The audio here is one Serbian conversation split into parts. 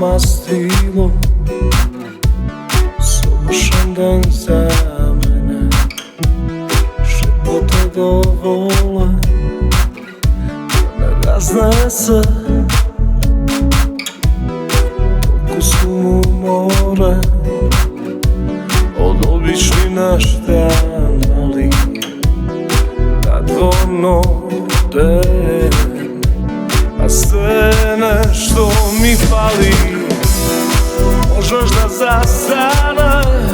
mastilo, sušan dan za mene, šepote dovole da me raznese, ukus u more, od obični naš dan, ali nadvorno den. A sve nešto mi fali, možeš da zastaneš,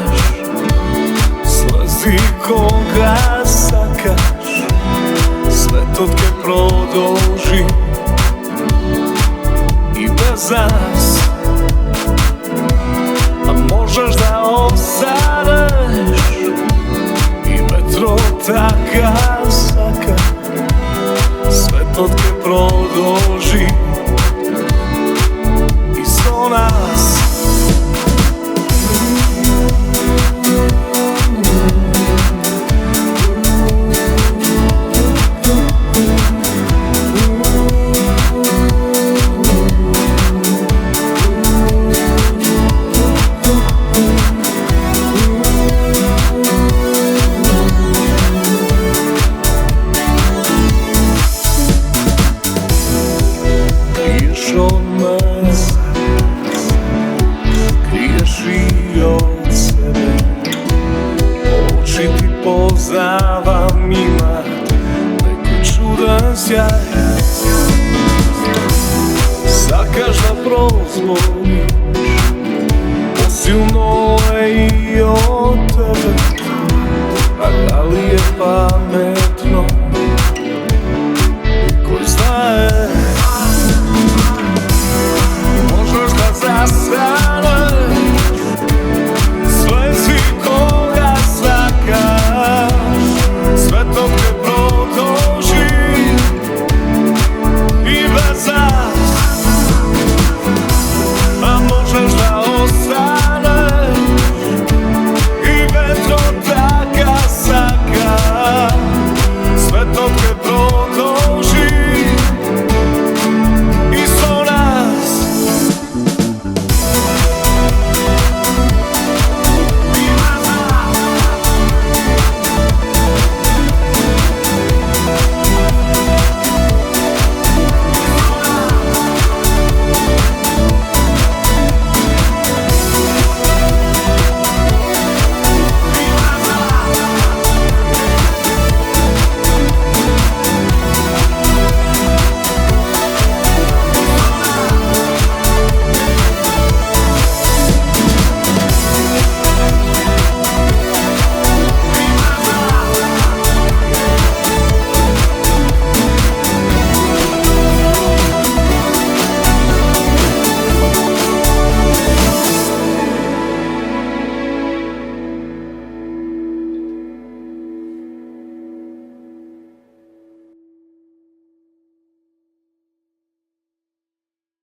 slezi koga sakaš, svetotke produži i bez nas. A možeš da ostaneš i metro taka sakaš, svetotke produži i sto nas. Od nas kriješ i od sebe, oči ti poznavam, ima neki čudan sjaj. Sakaš da prozvoniš, posilno je i od tebe, a da li je pametno, ko zna